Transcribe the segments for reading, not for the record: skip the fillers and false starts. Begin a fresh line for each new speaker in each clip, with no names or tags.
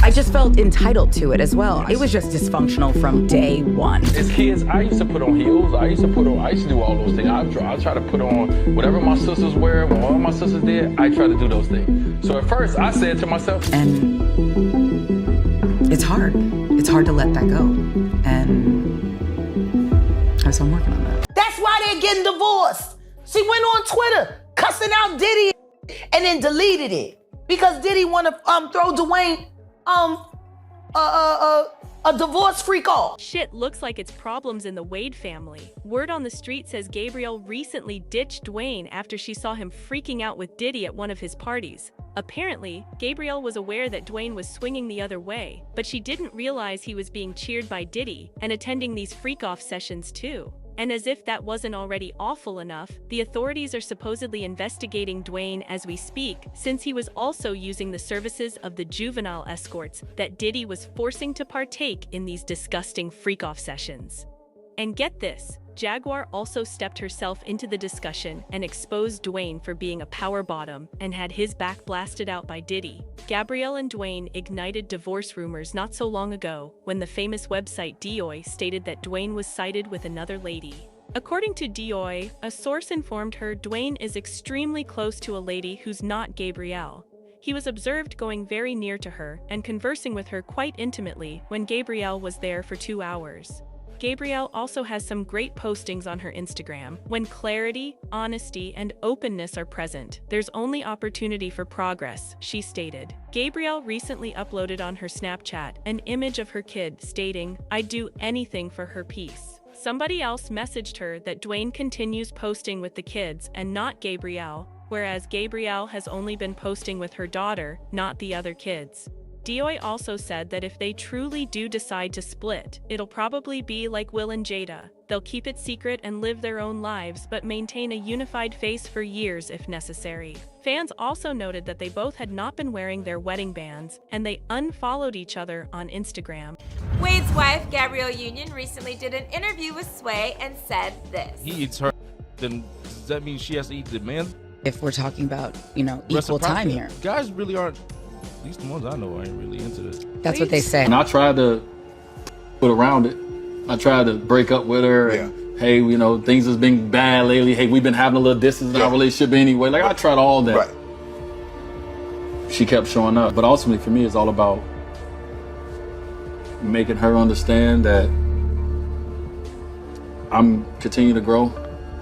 I just felt entitled to it as well. It was just dysfunctional from day one.
As kids, I used to put on heels. I used to do all those things. I try to put on whatever my sisters wear, what all my sisters did, I try to do those things. So at first, I said to myself...
And it's hard. It's hard to let that go. And so I'm working on that.
That's why they're getting divorced. She went on Twitter, cussing out Diddy, and then deleted it. Because Diddy want to throw Dwayne a divorce freak off.
Shit looks like it's problems in the Wade family. Word on the street says Gabrielle recently ditched Dwayne after she saw him freaking out with Diddy at one of his parties. Apparently, Gabrielle was aware that Dwayne was swinging the other way, but she didn't realize he was being cheered by Diddy and attending these freak-off sessions too. And as if that wasn't already awful enough, the authorities are supposedly investigating Dwayne as we speak, since he was also using the services of the juvenile escorts that Diddy was forcing to partake in these disgusting freak-off sessions. And get this, Jaguar also stepped herself into the discussion and exposed Dwayne for being a power bottom and had his back blasted out by Diddy. Gabrielle and Dwayne ignited divorce rumors not so long ago when the famous website Diddy stated that Dwayne was sighted with another lady. According to Diddy, a source informed her Dwayne is extremely close to a lady who's not Gabrielle. He was observed going very near to her and conversing with her quite intimately when Gabrielle was there for 2 hours. Gabrielle also has some great postings on her Instagram. When clarity, honesty, and openness are present, there's only opportunity for progress, she stated. Gabrielle recently uploaded on her Snapchat an image of her kid stating, "I'd do anything for her peace." Somebody else messaged her that Dwayne continues posting with the kids and not Gabrielle, whereas Gabrielle has only been posting with her daughter, not the other kids. Diddy also said that if they truly do decide to split, it'll probably be like Will and Jada. They'll keep it secret and live their own lives but maintain a unified face for years if necessary. Fans also noted that they both had not been wearing their wedding bands, and they unfollowed each other on Instagram.
Wade's wife, Gabrielle Union, recently did an interview with Sway and said this.
He eats her, then does that mean she has to eat the man?
If we're talking about, equal time here.
Guys really aren't, at least the ones I know, ain't really into this.
That's what they say.
And I tried to put around it. I tried to break up with her.
Yeah.
And, hey, things has been bad lately. Hey, we've been having a little distance in our relationship anyway. Like, I tried all that.
Right.
She kept showing up. But ultimately, for me, it's all about making her understand that I'm continuing to grow.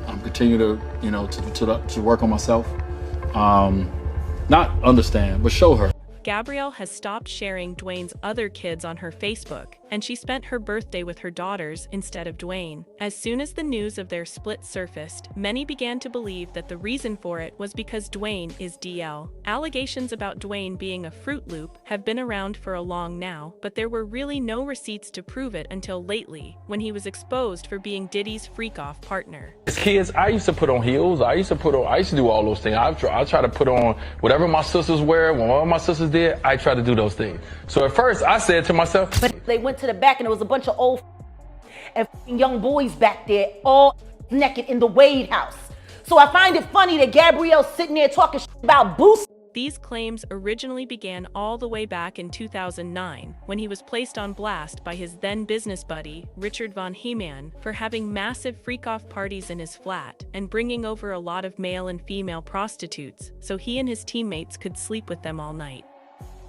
I'm continuing to work on myself. Not understand, but show her.
Gabrielle has stopped sharing Dwayne's other kids on her Facebook, and she spent her birthday with her daughters instead of Dwayne. As soon as the news of their split surfaced, many began to believe that the reason for it was because Dwayne is DL. Allegations about Dwayne being a Fruit Loop have been around for a long now, but there were really no receipts to prove it until lately, when he was exposed for being Diddy's freak-off partner.
As kids, I used to put on heels. I used to do all those things. I try to put on whatever my sisters wear, what all my sisters did, I try to do those things. So at first, I said to myself...
But they went to the back and there was a bunch of old and young boys back there, all naked in the Wade house. So I find it funny that Gabrielle's sitting there talking about Boosie.
These claims originally began all the way back in 2009, when he was placed on blast by his then business buddy, Richard Von Heeman, for having massive freak-off parties in his flat and bringing over a lot of male and female prostitutes, so he and his teammates could sleep with them all night.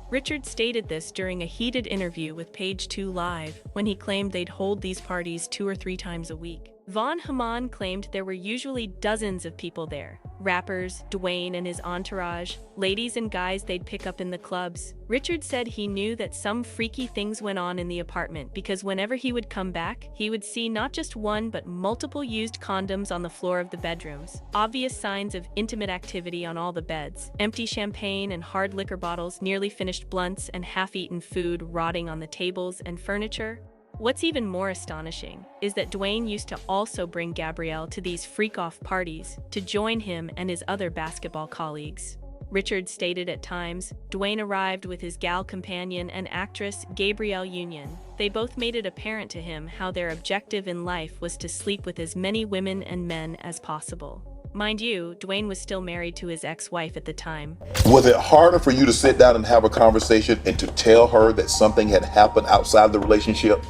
Richard stated this during a heated interview with Page 2 Live, when he claimed they'd hold these parties 2 or 3 times a week. Von Heeman claimed there were usually dozens of people there. Rappers, Dwayne and his entourage, ladies and guys they'd pick up in the clubs. Richard said he knew that some freaky things went on in the apartment because whenever he would come back, he would see not just one but multiple used condoms on the floor of the bedrooms, obvious signs of intimate activity on all the beds, empty champagne and hard liquor bottles, nearly finished blunts and half-eaten food rotting on the tables and furniture. What's even more astonishing is that Dwayne used to also bring Gabrielle to these freak-off parties to join him and his other basketball colleagues. Richard stated at times, Dwayne arrived with his gal companion and actress Gabrielle Union. They both made it apparent to him how their objective in life was to sleep with as many women and men as possible. Mind you, Dwayne was still married to his ex-wife at the time.
Was it harder for you to sit down and have a conversation and to tell her that something had happened outside the relationship,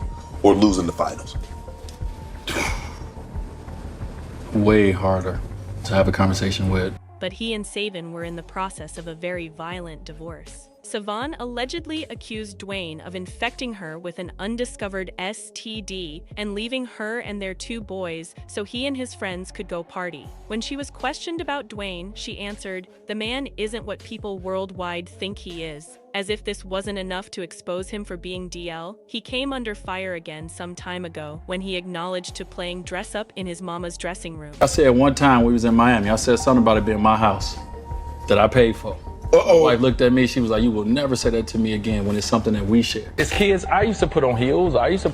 or losing the finals?
Way harder to have a conversation with.
But he and Savin were in the process of a very violent divorce. Savon allegedly accused Dwayne of infecting her with an undiscovered STD and leaving her and their 2 boys so he and his friends could go party. When she was questioned about Dwayne, she answered, "The man isn't what people worldwide think he is." As if this wasn't enough to expose him for being DL, he came under fire again some time ago when he acknowledged to playing dress up in his mama's dressing room.
I said one time we was in Miami, I said something about it being my house that I paid for. My wife looked at me, she was like, "You will never say that to me again when it's something that we share."
As kids, I used to put on heels. I used to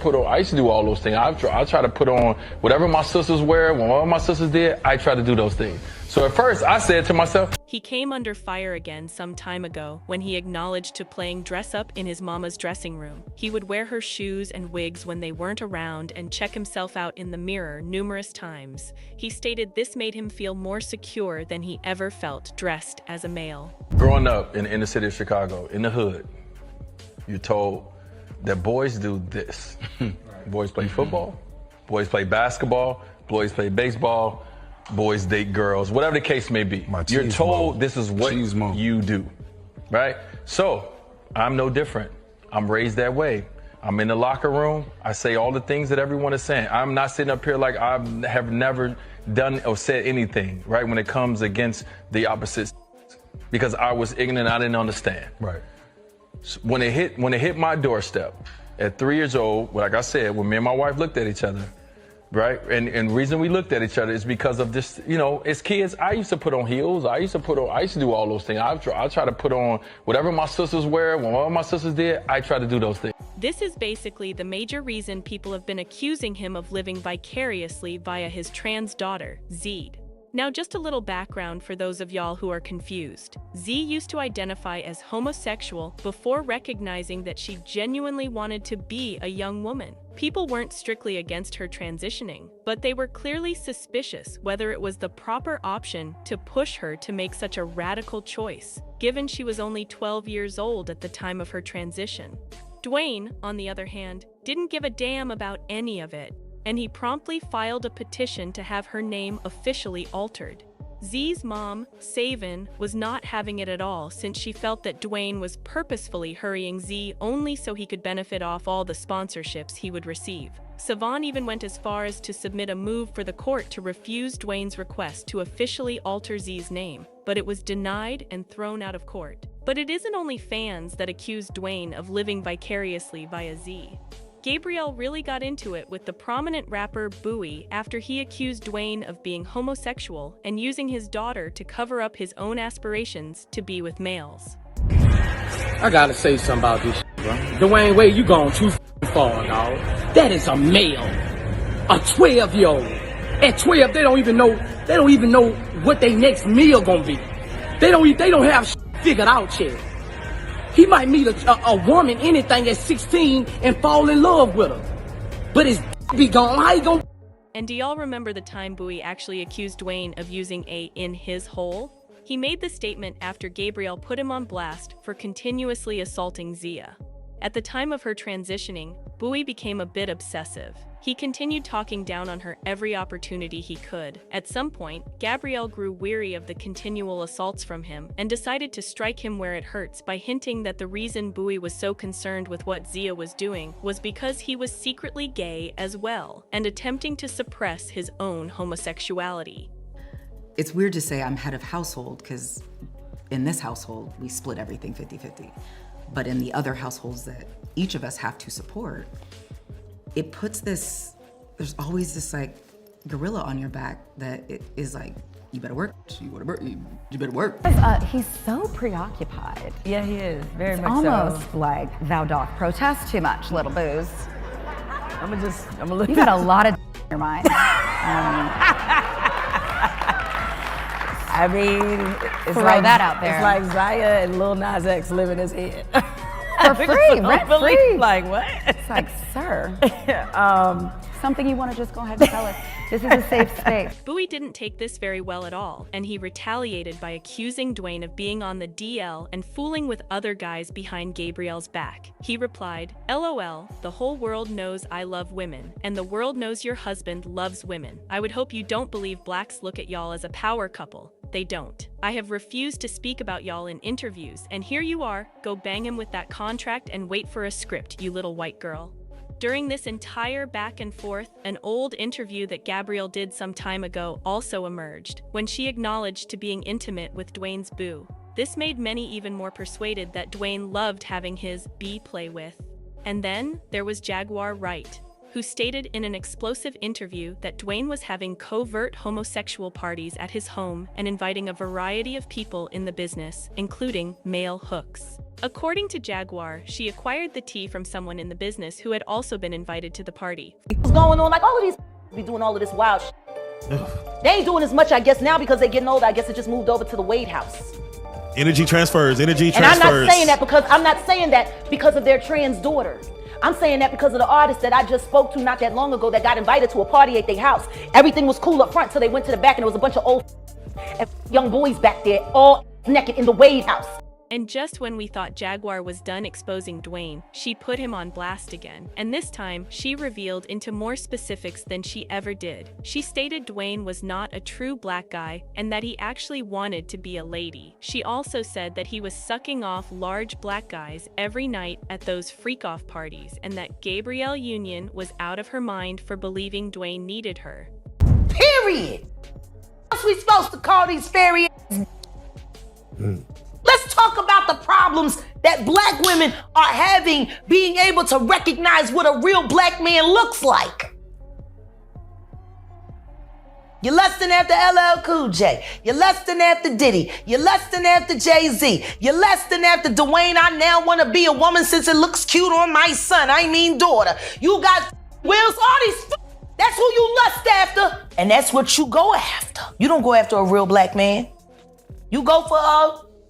do all those things. I try to put on whatever my sisters wear. When all my sisters did, I try to do those things. So at first, I said to myself,
he came under fire again some time ago when he acknowledged to playing dress up in his mama's dressing room. He would wear her shoes and wigs when they weren't around and check himself out in the mirror numerous times. He stated this made him feel more secure than he ever felt dressed as a male.
growing up in the inner city of Chicago, in the hood, you're told that boys do this. Boys play football, boys play basketball, boys play baseball, boys date girls, whatever the case may be. You're told this is what you do, right? So I'm no different. I'm raised that way. I'm in the locker room. I say all the things that everyone is saying. I'm not sitting up here like I have never done or said anything, right, when it comes against the opposite, because I was ignorant. I didn't understand.
Right.
So when it hit my doorstep at 3 years old, like I said, when me and my wife looked at each other, right? And the reason we looked at each other is because of this, you know, as kids, I used to put on heels. I used to do all those things. I try to put on whatever my sisters wear. When all my sisters did, I try to do those things.
This is basically the major reason people have been accusing him of living vicariously via his trans daughter, Zed. Now, just a little background for those of y'all who are confused. Z used to identify as homosexual before recognizing that she genuinely wanted to be a young woman. People weren't strictly against her transitioning, but they were clearly suspicious whether it was the proper option to push her to make such a radical choice, given she was only 12 years old at the time of her transition. Dwayne, on the other hand, didn't give a damn about any of it, and he promptly filed a petition to have her name officially altered. Z's mom, Savin, was not having it at all since she felt that Dwayne was purposefully hurrying Z only so he could benefit off all the sponsorships he would receive. Savon even went as far as to submit a move for the court to refuse Dwayne's request to officially alter Z's name, but it was denied and thrown out of court. But it isn't only fans that accuse Dwayne of living vicariously via Z. Gabrielle really got into it with the prominent rapper Bowie after he accused Dwayne of being homosexual and using his daughter to cover up his own aspirations to be with males.
I gotta say something about this shit, bro. Dwayne Wade, you going too far, dog. That is a male. A 12-year-old. At 12, they don't even know what their next meal gonna be. They don't have shit figured out yet. He might meet a woman, anything, at 16 and fall in love with her. But his be gone. How he gonna?
And do y'all remember the time Bowie actually accused Dwayne of using a in his hole? He made the statement after Gabrielle put him on blast for continuously assaulting Zia. At the time of her transitioning, Bowie became a bit obsessive. He continued talking down on her every opportunity he could. At some point, Gabrielle grew weary of the continual assaults from him and decided to strike him where it hurts by hinting that the reason Bowie was so concerned with what Zia was doing was because he was secretly gay as well and attempting to suppress his own homosexuality.
It's weird to say I'm head of household because in this household, we split everything 50-50. But in the other households that each of us have to support, it puts this, there's always this like gorilla on your back that it is like, you better work, you better work.
He's so preoccupied.
Yeah, he is, very
It's
much
almost
so.
like thou doth protest too much, little booze.
I'm gonna look.
You've got a lot of in your mind.
I mean, it's
Throw
like
that out there.
It's like Zaya and Lil Nas X live in his head.
For free, rent free.
Like what?
It's like, sir, something you want to just go ahead and tell us. This is a safe space.
Bowie didn't take this very well at all, and he retaliated by accusing Dwayne of being on the DL and fooling with other guys behind Gabrielle's back. He replied, "LOL, the whole world knows I love women, and the world knows your husband loves women. I would hope you don't believe blacks look at y'all as a power couple. They don't. I have refused to speak about y'all in interviews, and here you are. Go bang him with that contract and wait for a script, you little white girl." During this entire back and forth, an old interview that Gabrielle did some time ago also emerged, when she acknowledged to being intimate with Dwayne's boo. This made many even more persuaded that Dwayne loved having his bee play with. And then there was Jaguar Wright, who stated in an explosive interview that Dwayne was having covert homosexual parties at his home and inviting a variety of people in the business, including male hooks. According to Jaguar, she acquired the tea from someone in the business who had also been invited to the party.
What's going on? Like all of these be doing all of this wild shit. They ain't doing as much, I guess, now because they're getting older. I guess it just moved over to the Wade house.
Energy transfers.
And I'm not saying that because of their trans daughter. I'm saying that because of the artist that I just spoke to not that long ago that got invited to a party at their house. Everything was cool up front, so they went to the back and there was a bunch of old and young boys back there, all naked in the Wade house.
And just when we thought Jaguar was done exposing Dwayne, she put him on blast again. And this time, she revealed into more specifics than she ever did. She stated Dwayne was not a true black guy and that he actually wanted to be a lady. She also said that he was sucking off large black guys every night at those freak-off parties and that Gabrielle Union was out of her mind for believing Dwayne needed her.
Period. What we supposed to call these fairy Let's talk about the problems that black women are having being able to recognize what a real black man looks like. You're lusting after LL Cool J. You're lusting after Diddy. You're lusting after Jay-Z. You're lusting after Dwayne. I now want to be a woman since it looks cute on my son. I mean daughter. You got Wills, all these that's who you lust after. And that's what you go after. You don't go after a real black man. You go for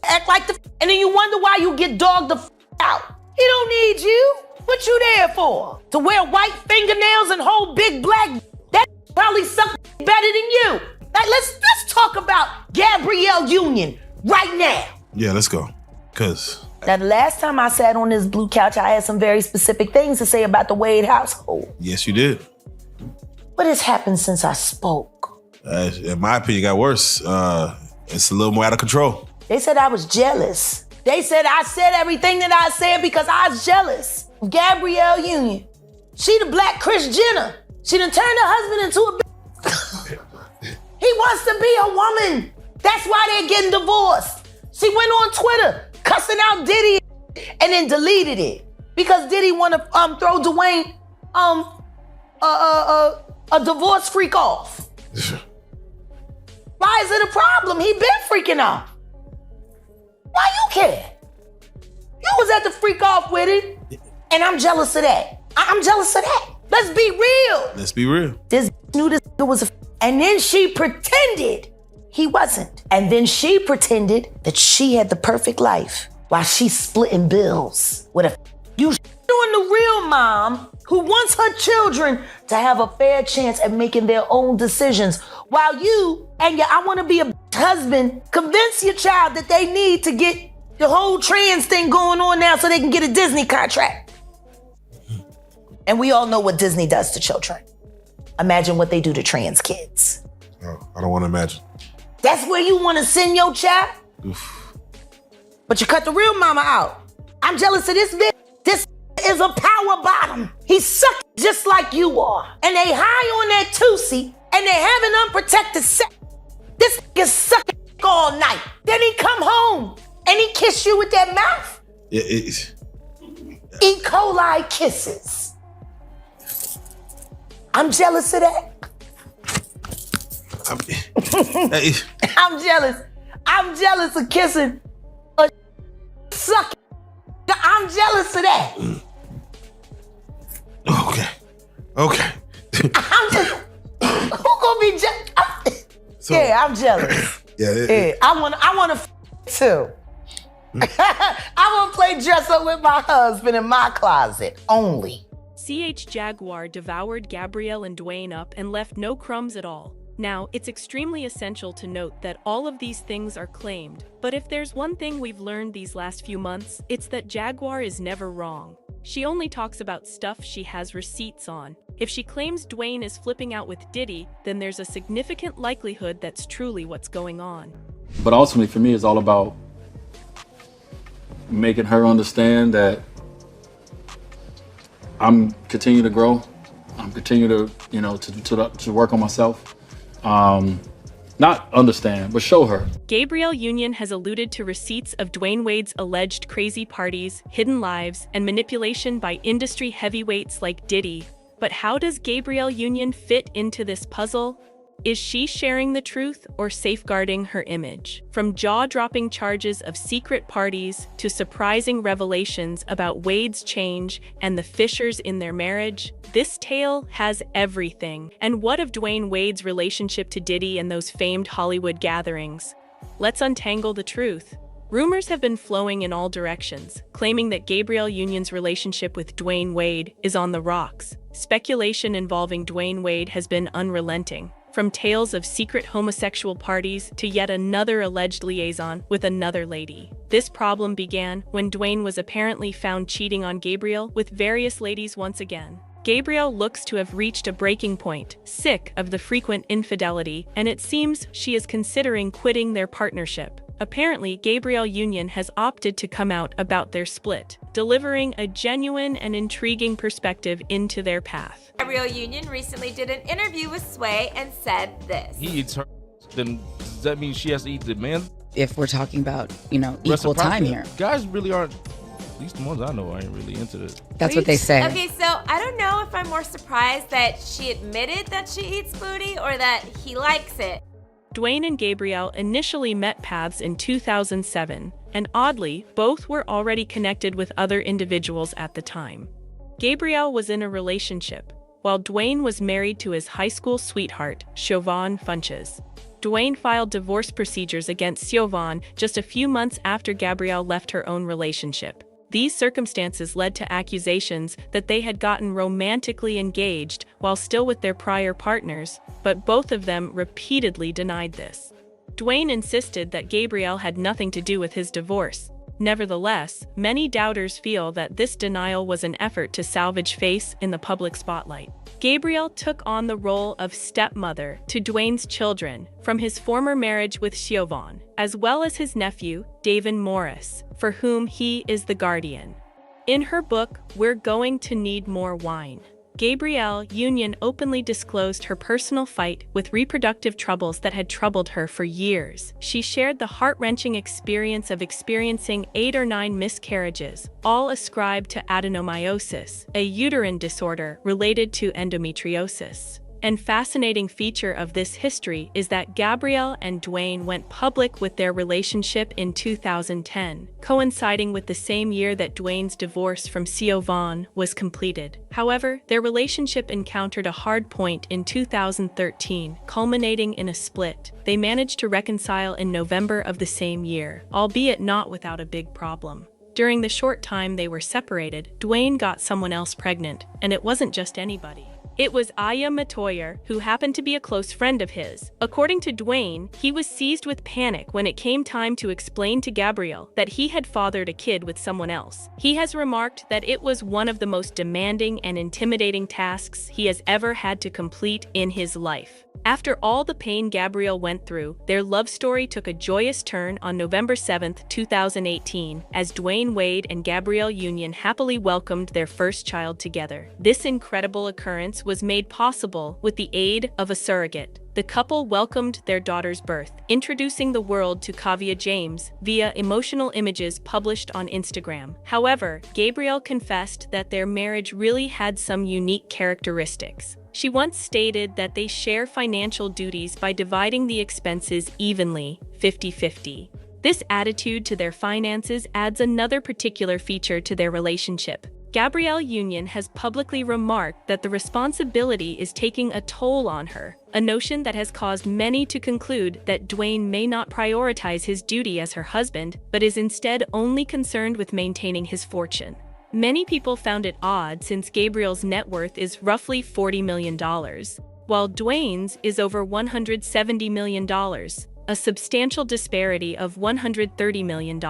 act like and then you wonder why you get dogged the out. He don't need you. What you there for? To wear white fingernails and hold big black? That probably suck better than you. Like let's talk about Gabrielle Union right now.
Yeah, let's go. Cause
now the last time I sat on this blue couch, I had some very specific things to say about the Wade household.
Yes, you did.
What has happened since I spoke?
In my opinion, it got worse. It's a little more out of control.
They said I was jealous. They said I said everything that I said because I was jealous. Gabrielle Union. She the black Kris Jenner. She done turned her husband into a He wants to be a woman. That's why they're getting divorced. She went on Twitter cussing out Diddy and then deleted it because Diddy want to throw Dwayne a divorce freak off. Why is it a problem? He been freaking off. Why you care? You was at the freak off with it, and I'm jealous of that. I'm jealous of that. Let's be real.
Let's be real.
This knew this was and then she pretended he wasn't. And then she pretended that she had the perfect life while she's splitting bills with a you doing the real mom who wants her children to have a fair chance at making their own decisions while you and your I want to be a husband convince your child that they need to get the whole trans thing going on now so they can get a Disney contract. And we all know what Disney does to children. Imagine what they do to trans kids.
Oh, I don't want to imagine.
That's where you want to send your child?
Oof.
But you cut the real mama out. I'm jealous of this bitch. This is a power bottom. He's sucking just like you are. And they high on that Tootsie and they having unprotected sex. This is sucking all night. Then he come home and he kiss you with that mouth. E. coli kisses. I'm jealous of that. I'm jealous. I'm jealous of kissing a sucking. I'm jealous of that.
Okay.
I'm just, who gonna be jealous? Yeah, I'm jealous.
Yeah.
I wanna too. I wanna play dress up with my husband in my closet only.
Jaguar devoured Gabrielle and Dwayne up and left no crumbs at all. Now, it's extremely essential to note that all of these things are claimed, but if there's one thing we've learned these last few months, it's that Jaguar is never wrong. She only talks about stuff she has receipts on. If she claims Dwayne is flipping out with Diddy, then there's a significant likelihood that's truly what's going on.
But ultimately, for me, it's all about making her understand that I'm continuing to grow. I'm continuing to, to work on myself. Not understand, but show her.
Gabrielle Union has alluded to receipts of Dwayne Wade's alleged crazy parties, hidden lives, and manipulation by industry heavyweights like Diddy. But how does Gabrielle Union fit into this puzzle? Is she sharing the truth or safeguarding her image? From jaw-dropping charges of secret parties to surprising revelations about Wade's change and the fissures in their marriage, this tale has everything. And what of Dwayne Wade's relationship to Diddy and those famed Hollywood gatherings? Let's untangle the truth. Rumors have been flowing in all directions, claiming that Gabrielle Union's relationship with Dwayne Wade is on the rocks. Speculation involving Dwayne Wade has been unrelenting. From tales of secret homosexual parties to yet another alleged liaison with another lady. This problem began when Dwayne was apparently found cheating on Gabrielle with various ladies once again. Gabrielle looks to have reached a breaking point, sick of the frequent infidelity, and it seems she is considering quitting their partnership. Apparently, Gabrielle Union has opted to come out about their split, delivering a genuine and intriguing perspective into their path.
Gabrielle Union recently did an interview with Sway and said this.
He eats her, then does that mean she has to eat the man?
If we're talking about, equal time here.
Guys really aren't, at least the ones I know, ain't really into this.
That's what they say.
Okay, so I don't know if I'm more surprised that she admitted that she eats booty or that he likes it.
Dwayne and Gabrielle initially met paths in 2007, and oddly, both were already connected with other individuals at the time. Gabrielle was in a relationship, while Dwayne was married to his high school sweetheart, Siobhan Funches. Dwayne filed divorce procedures against Siobhan just a few months after Gabrielle left her own relationship. These circumstances led to accusations that they had gotten romantically engaged while still with their prior partners, but both of them repeatedly denied this. Dwayne insisted that Gabrielle had nothing to do with his divorce. Nevertheless, many doubters feel that this denial was an effort to salvage face in the public spotlight. Gabrielle took on the role of stepmother to Dwayne's children from his former marriage with Siobhan, as well as his nephew, David Morris, for whom he is the guardian. In her book, We're Going to Need More Wine, Gabrielle Union openly disclosed her personal fight with reproductive troubles that had troubled her for years. She shared the heart-wrenching experience of experiencing 8 or 9 miscarriages, all ascribed to adenomyosis, a uterine disorder related to endometriosis. And fascinating feature of this history is that Gabrielle and Dwayne went public with their relationship in 2010, coinciding with the same year that Dwayne's divorce from Siobhan was completed. However, their relationship encountered a hard point in 2013, culminating in a split. They managed to reconcile in November of the same year, albeit not without a big problem. During the short time they were separated, Dwayne got someone else pregnant, and it wasn't just anybody. It was Aya Matoyer, who happened to be a close friend of his. According to Dwayne, he was seized with panic when it came time to explain to Gabrielle that he had fathered a kid with someone else. He has remarked that it was one of the most demanding and intimidating tasks he has ever had to complete in his life. After all the pain Gabrielle went through, their love story took a joyous turn on November 7, 2018, as Dwayne Wade and Gabrielle Union happily welcomed their first child together. This incredible occurrence was made possible with the aid of a surrogate. The couple welcomed their daughter's birth, introducing the world to Kavya James via emotional images published on Instagram. However, Gabrielle confessed that their marriage really had some unique characteristics. She once stated that they share financial duties by dividing the expenses evenly, 50-50. This attitude to their finances adds another particular feature to their relationship. Gabrielle Union has publicly remarked that the responsibility is taking a toll on her, a notion that has caused many to conclude that Dwayne may not prioritize his duty as her husband, but is instead only concerned with maintaining his fortune. Many people found it odd since Gabrielle's net worth is roughly $40 million, while Dwayne's is over $170 million, a substantial disparity of $130 million.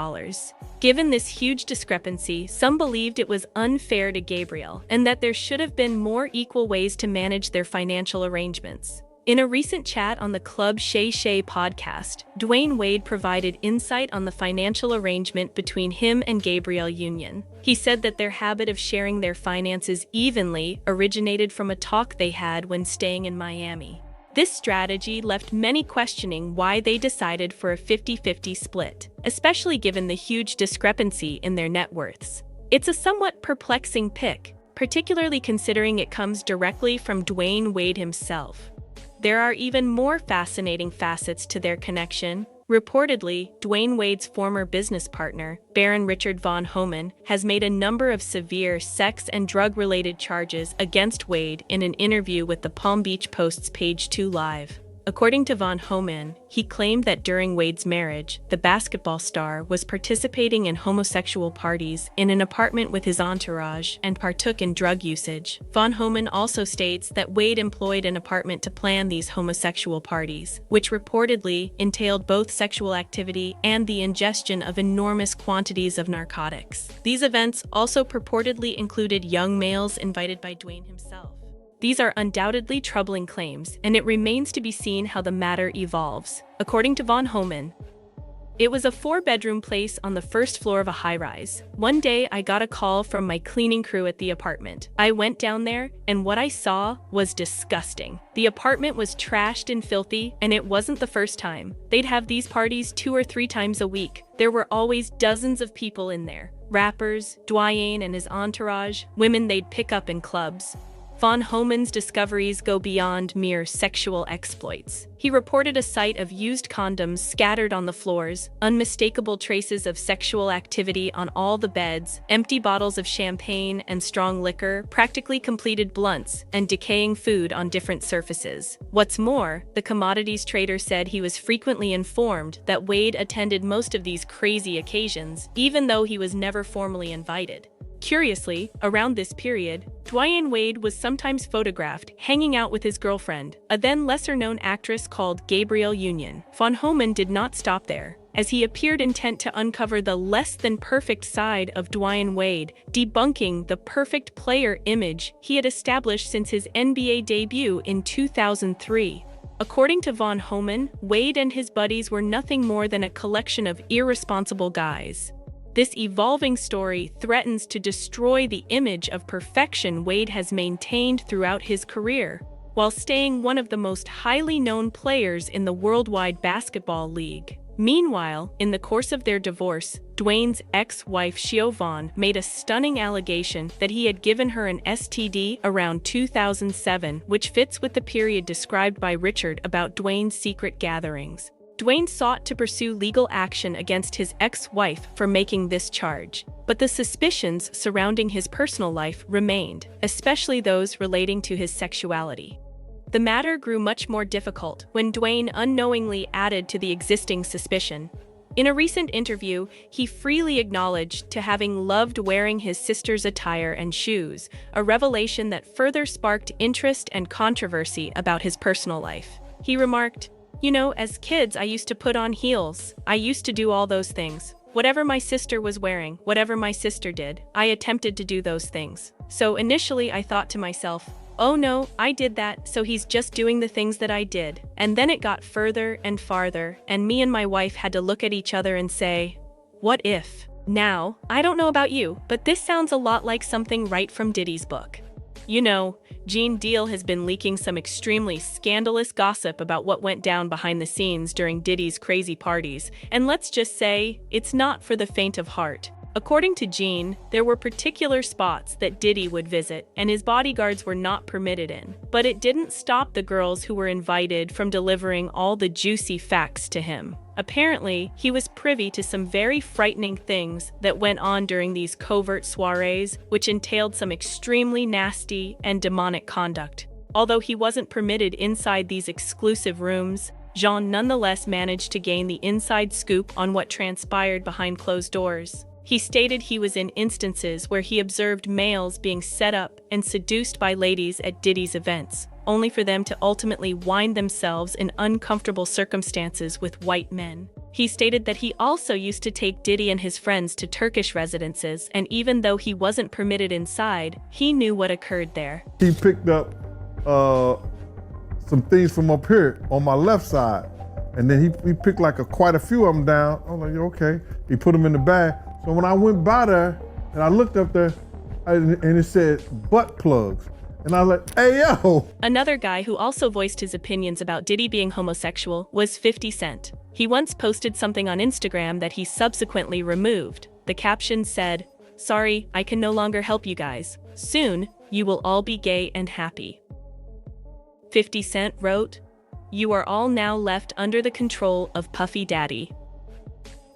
Given this huge discrepancy, some believed it was unfair to Gabrielle and that there should have been more equal ways to manage their financial arrangements. In a recent chat on the Club Shay Shay podcast, Dwayne Wade provided insight on the financial arrangement between him and Gabrielle Union. He said that their habit of sharing their finances evenly originated from a talk they had when staying in Miami. This strategy left many questioning why they decided for a 50-50 split, especially given the huge discrepancy in their net worths. It's a somewhat perplexing pick, particularly considering it comes directly from Dwayne Wade himself. There are even more fascinating facets to their connection. Reportedly, Dwayne Wade's former business partner, Baron Richard Von Homan, has made a number of severe sex and drug-related charges against Wade in an interview with the Palm Beach Post's Page 2 Live. According to Von Homan, he claimed that during Wade's marriage, the basketball star was participating in homosexual parties in an apartment with his entourage and partook in drug usage. Von Homan also states that Wade employed an apartment to plan these homosexual parties, which reportedly entailed both sexual activity and the ingestion of enormous quantities of narcotics. These events also purportedly included young males invited by Dwayne himself. These are undoubtedly troubling claims, and it remains to be seen how the matter evolves. According to Von Homan, it was a 4-bedroom place on the first floor of a high-rise. One day, I got a call from my cleaning crew at the apartment. I went down there, and what I saw was disgusting. The apartment was trashed and filthy, and it wasn't the first time. They'd have these parties 2 or 3 times a week. There were always dozens of people in there. Rappers, Dwayne and his entourage, women they'd pick up in clubs. Von Homan's discoveries go beyond mere sexual exploits. He reported a sight of used condoms scattered on the floors, unmistakable traces of sexual activity on all the beds, empty bottles of champagne and strong liquor, practically completed blunts, and decaying food on different surfaces. What's more, the commodities trader said he was frequently informed that Wade attended most of these crazy occasions, even though he was never formally invited. Curiously, around this period, Dwayne Wade was sometimes photographed hanging out with his girlfriend, a then lesser-known actress called Gabrielle Union. Von Homan did not stop there, as he appeared intent to uncover the less-than-perfect side of Dwayne Wade, debunking the perfect player image he had established since his NBA debut in 2003. According to Von Homan, Wade and his buddies were nothing more than a collection of irresponsible guys. This evolving story threatens to destroy the image of perfection Wade has maintained throughout his career, while staying one of the most highly known players in the worldwide basketball league. Meanwhile, in the course of their divorce, Dwayne's ex-wife Shio Vaughn made a stunning allegation that he had given her an STD around 2007, which fits with the period described by Richard about Dwayne's secret gatherings. Dwayne sought to pursue legal action against his ex-wife for making this charge, but the suspicions surrounding his personal life remained, especially those relating to his sexuality. The matter grew much more difficult when Dwayne unknowingly added to the existing suspicion. In a recent interview, he freely acknowledged to having loved wearing his sister's attire and shoes, a revelation that further sparked interest and controversy about his personal life. He remarked, "You know, as kids, I used to put on heels. I used to do all those things. Whatever my sister was wearing, whatever my sister did, I attempted to do those things. So initially I thought to myself, oh no, I did that, so he's just doing the things that I did. And then it got further and farther, and me and my wife had to look at each other and say, what if? Now, I don't know about you, but this sounds a lot like something right from Diddy's book. You know, Gene Deal has been leaking some extremely scandalous gossip about what went down behind the scenes during Diddy's crazy parties, and let's just say, it's not for the faint of heart. According to Gene, there were particular spots that Diddy would visit, and his bodyguards were not permitted in. But it didn't stop the girls who were invited from delivering all the juicy facts to him. Apparently, he was privy to some very frightening things that went on during these covert soirees, which entailed some extremely nasty and demonic conduct. Although he wasn't permitted inside these exclusive rooms, Jean nonetheless managed to gain the inside scoop on what transpired behind closed doors. He stated he was in instances where he observed males being set up and seduced by ladies at Diddy's events, only for them to ultimately wind themselves in uncomfortable circumstances with white men. He stated that he also used to take Diddy and his friends to Turkish residences, and even though he wasn't permitted inside, he knew what occurred there.
He picked up some things from up here on my left side, and then he picked like quite a few of them down. I was like, okay. He put them in the bag. So when I went by there and I looked up there, and it said butt plugs. And I was like, hey, yo.
Another guy who also voiced his opinions about Diddy being homosexual was 50 Cent. He once posted something on Instagram that he subsequently removed. The caption said, "Sorry, I can no longer help you guys. Soon, you will all be gay and happy." 50 Cent wrote, "You are all now left under the control of Puffy Daddy."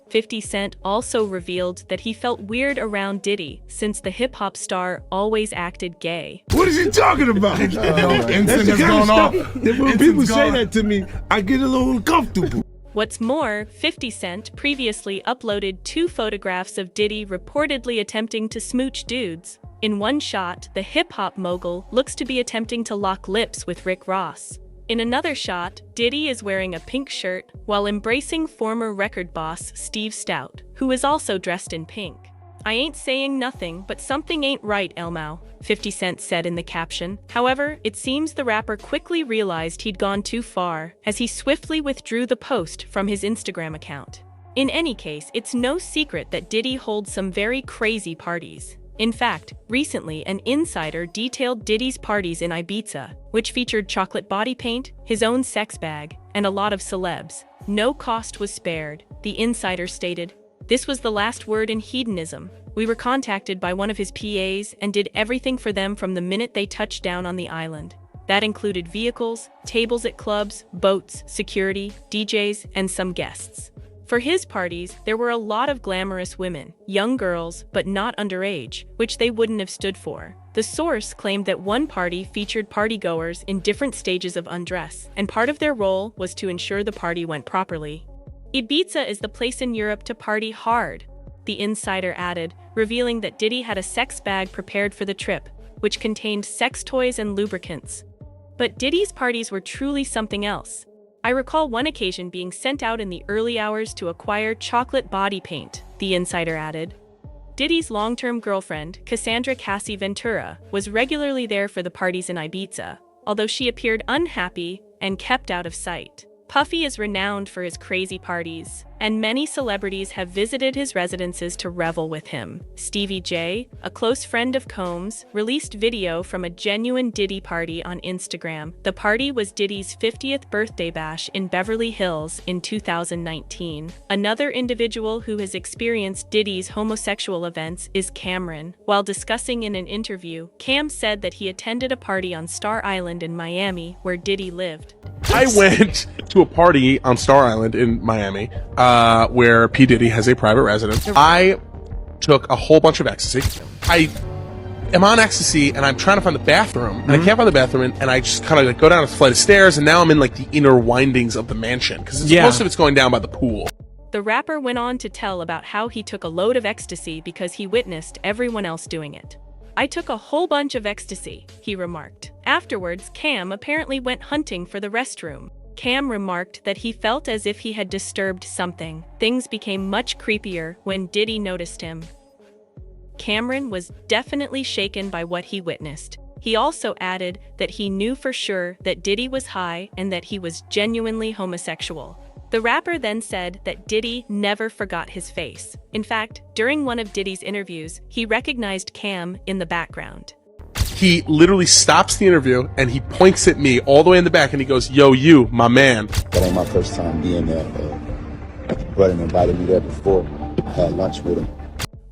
50 Cent also revealed that he felt weird around Diddy since the hip-hop star always acted gay.
What is he talking about? That's going on. When people say that to me, I get a little uncomfortable.
What's more, 50 Cent previously uploaded 2 photographs of Diddy reportedly attempting to smooch dudes. In one shot, the hip-hop mogul looks to be attempting to lock lips with Rick Ross. In another shot, Diddy is wearing a pink shirt while embracing former record boss Steve Stout, who is also dressed in pink. "I ain't saying nothing, but something ain't right, Elmo," 50 Cent said in the caption. However, it seems the rapper quickly realized he'd gone too far, as he swiftly withdrew the post from his Instagram account. In any case, it's no secret that Diddy holds some very crazy parties. In fact, recently an insider detailed Diddy's parties in Ibiza, which featured chocolate body paint, his own sex bag, and a lot of celebs. No cost was spared, the insider stated. "This was the last word in hedonism. We were contacted by one of his PAs and did everything for them from the minute they touched down on the island. That included vehicles, tables at clubs, boats, security, DJs, and some guests." For his parties, there were a lot of glamorous women, young girls, but not underage, which they wouldn't have stood for. The source claimed that one party featured partygoers in different stages of undress, and part of their role was to ensure the party went properly. "Ibiza is the place in Europe to party hard," the insider added, revealing that Diddy had a sex bag prepared for the trip, which contained sex toys and lubricants. But Diddy's parties were truly something else. "I recall one occasion being sent out in the early hours to acquire chocolate body paint," the insider added. Diddy's long-term girlfriend, Cassandra Cassie Ventura, was regularly there for the parties in Ibiza, although she appeared unhappy and kept out of sight. Puffy is renowned for his crazy parties, and many celebrities have visited his residences to revel with him. Stevie J, a close friend of Combs, released video from a genuine Diddy party on Instagram. The party was Diddy's 50th birthday bash in Beverly Hills in 2019. Another individual who has experienced Diddy's homosexual events is Cameron. While discussing in an interview, Cam said that he attended a party on Star Island in Miami where Diddy lived.
I went to a party on Star Island in Miami where P. Diddy has a private residence. I took a whole bunch of ecstasy. I am on ecstasy and I'm trying to find the bathroom and I can't find the bathroom and I just kind of like go down a flight of stairs and now I'm in like the inner windings of the mansion because most of it's going down by the pool.
The rapper went on to tell about how he took a load of ecstasy because he witnessed everyone else doing it. "I took a whole bunch of ecstasy," he remarked. Afterwards, Cam apparently went hunting for the restroom. Cam remarked that he felt as if he had disturbed something. Things became much creepier when Diddy noticed him. Cameron was definitely shaken by what he witnessed. He also added that he knew for sure that Diddy was high and that he was genuinely homosexual. The rapper then said that Diddy never forgot his face. In fact, during one of Diddy's interviews, he recognized Cam in the background.
He literally stops the interview and he points at me all the way in the back and he goes, "Yo, you, my man."
That ain't my first time being there. Brother invited me there before. I had lunch with him.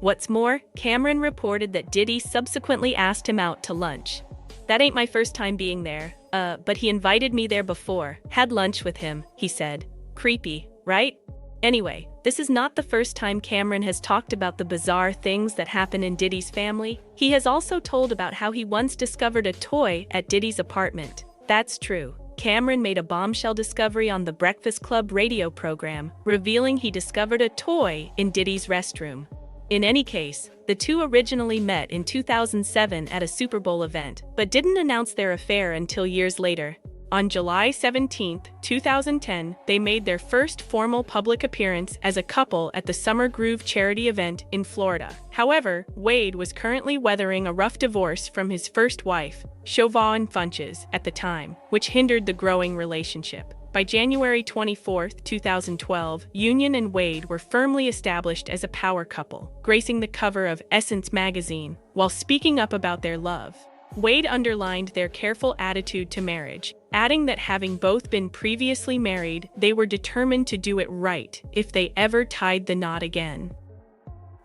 What's more, Cameron reported that Diddy subsequently asked him out to lunch. "That ain't my first time being there, but he invited me there before. Had lunch with him," he said. Creepy, right? Anyway, this is not the first time Cameron has talked about the bizarre things that happen in Diddy's family. He has also told about how he once discovered a toy at Diddy's apartment. That's true. Cameron made a bombshell discovery on the Breakfast Club radio program, revealing he discovered a toy in Diddy's restroom. In any case, the two originally met in 2007 at a Super Bowl event, but didn't announce their affair until years later. On July 17, 2010, they made their first formal public appearance as a couple at the Summer Groove charity event in Florida. However, Wade was currently weathering a rough divorce from his first wife, Siobhan Funches, at the time, which hindered the growing relationship. By January 24, 2012, Union and Wade were firmly established as a power couple, gracing the cover of Essence magazine, while speaking up about their love. Wade underlined their careful attitude to marriage, adding that having both been previously married, they were determined to do it right if they ever tied the knot again.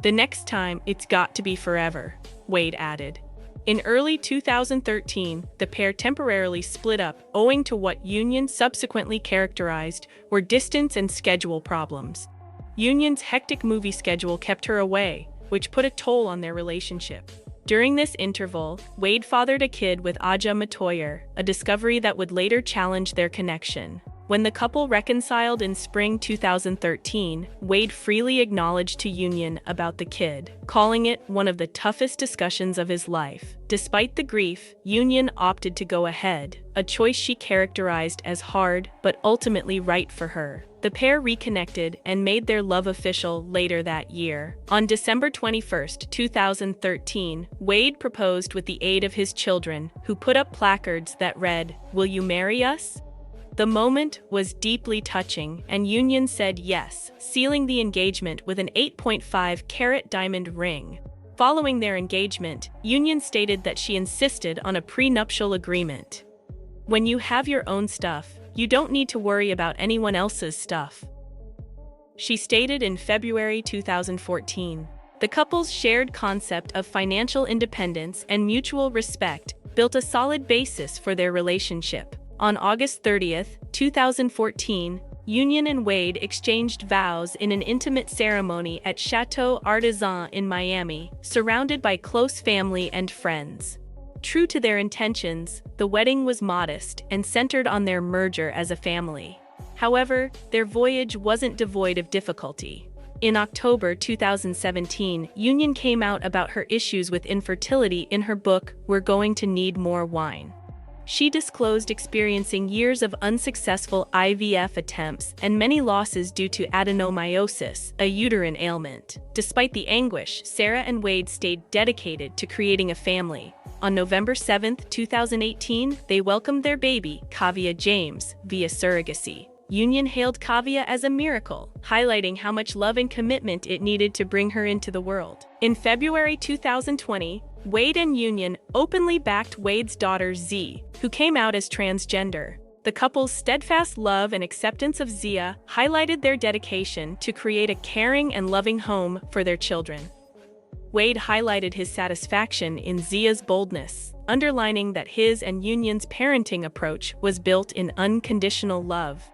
"The next time, it's got to be forever," Wade added. In early 2013, the pair temporarily split up owing to what Union subsequently characterized were distance and schedule problems. Union's hectic movie schedule kept her away, which put a toll on their relationship. During this interval, Wade fathered a kid with Aja Matoyer, a discovery that would later challenge their connection. When the couple reconciled in spring 2013, Wade freely acknowledged to Union about the kid, calling it one of the toughest discussions of his life. Despite the grief, Union opted to go ahead, a choice she characterized as hard but ultimately right for her. The pair reconnected and made their love official later that year. On December 21, 2013, Wade proposed with the aid of his children, who put up placards that read, "Will you marry us?" The moment was deeply touching, and Union said yes, sealing the engagement with an 8.5-carat diamond ring. Following their engagement, Union stated that she insisted on a prenuptial agreement. "When you have your own stuff, you don't need to worry about anyone else's stuff," she stated in February 2014. The couple's shared concept of financial independence and mutual respect built a solid basis for their relationship. On August 30, 2014, Union and Wade exchanged vows in an intimate ceremony at Chateau Artisan in Miami, surrounded by close family and friends. True to their intentions, the wedding was modest and centered on their merger as a family. However, their voyage wasn't devoid of difficulty. In October 2017, Union came out about her issues with infertility in her book, We're Going to Need More Wine. She disclosed experiencing years of unsuccessful IVF attempts and many losses due to adenomyosis, a uterine ailment. Despite the anguish, Sarah and Wade stayed dedicated to creating a family. On November 7, 2018, they welcomed their baby, Kavia James, via surrogacy. Union hailed Kavia as a miracle, highlighting how much love and commitment it needed to bring her into the world. In February 2020, Wade and Union openly backed Wade's daughter Z, who came out as transgender. The couple's steadfast love and acceptance of Zia highlighted their dedication to create a caring and loving home for their children. Wade highlighted his satisfaction in Zia's boldness, underlining that his and Union's parenting approach was built in unconditional love.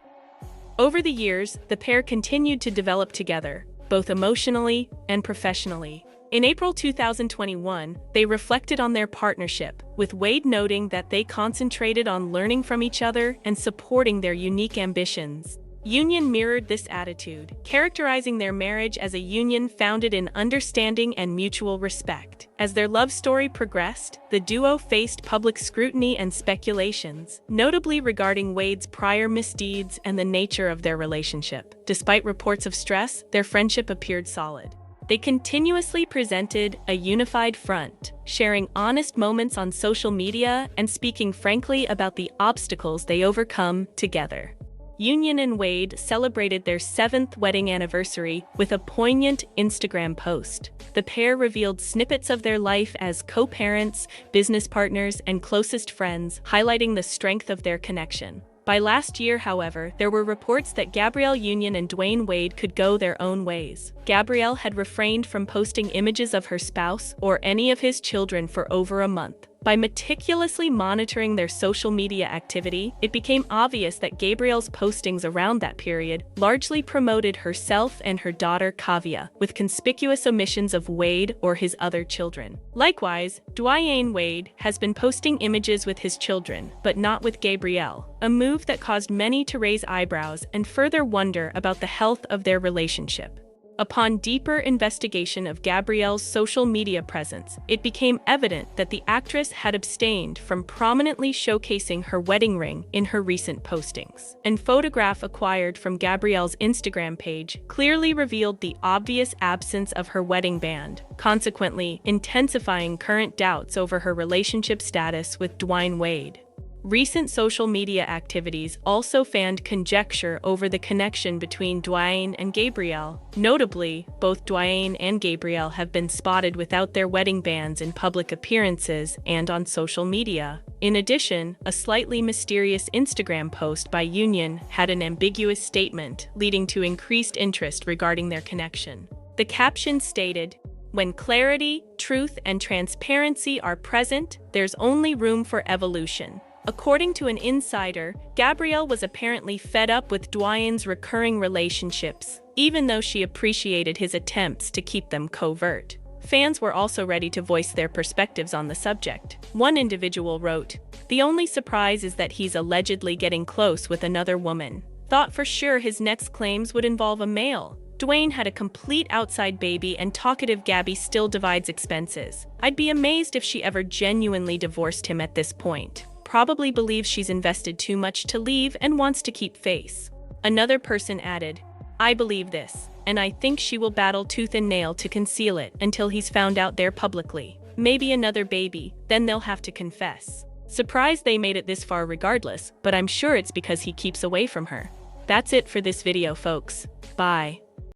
Over the years, the pair continued to develop together, both emotionally and professionally. In April 2021, they reflected on their partnership, with Wade noting that they concentrated on learning from each other and supporting their unique ambitions. Union mirrored this attitude, characterizing their marriage as a union founded in understanding and mutual respect. As their love story progressed, the duo faced public scrutiny and speculations, notably regarding Wade's prior misdeeds and the nature of their relationship. Despite reports of stress, their friendship appeared solid. They continuously presented a unified front, sharing honest moments on social media and speaking frankly about the obstacles they overcome together. Union and Wade celebrated their 7th wedding anniversary with a poignant Instagram post. The pair revealed snippets of their life as co-parents, business partners, and closest friends, highlighting the strength of their connection. By last year, however, there were reports that Gabrielle Union and Dwayne Wade could go their own ways. Gabrielle had refrained from posting images of her spouse or any of his children for over a month. By meticulously monitoring their social media activity, it became obvious that Gabrielle's postings around that period largely promoted herself and her daughter Kavia, with conspicuous omissions of Wade or his other children. Likewise, Dwayne Wade has been posting images with his children, but not with Gabrielle, a move that caused many to raise eyebrows and further wonder about the health of their relationship. Upon deeper investigation of Gabrielle's social media presence, it became evident that the actress had abstained from prominently showcasing her wedding ring in her recent postings. An photograph acquired from Gabrielle's Instagram page clearly revealed the obvious absence of her wedding band, consequently intensifying current doubts over her relationship status with Dwayne Wade. Recent social media activities also fanned conjecture over the connection between Dwayne and Gabrielle. Notably, both Dwayne and Gabrielle have been spotted without their wedding bands in public appearances and on social media. In addition, a slightly mysterious Instagram post by Union had an ambiguous statement, leading to increased interest regarding their connection. The caption stated, "When clarity, truth, and transparency are present, there's only room for evolution." According to an insider, Gabrielle was apparently fed up with Dwayne's recurring relationships, even though she appreciated his attempts to keep them covert. Fans were also ready to voice their perspectives on the subject. One individual wrote, "The only surprise is that he's allegedly getting close with another woman. Thought for sure his next claims would involve a male. Dwayne had a complete outside baby and talkative Gabby still divides expenses. I'd be amazed if she ever genuinely divorced him at this point. Probably believes she's invested too much to leave and wants to keep face." Another person added, "I believe this, and I think she will battle tooth and nail to conceal it until he's found out there publicly. Maybe another baby, then they'll have to confess." Surprised they made it this far regardless, but I'm sure it's because he keeps away from her. That's it for this video, folks. Bye.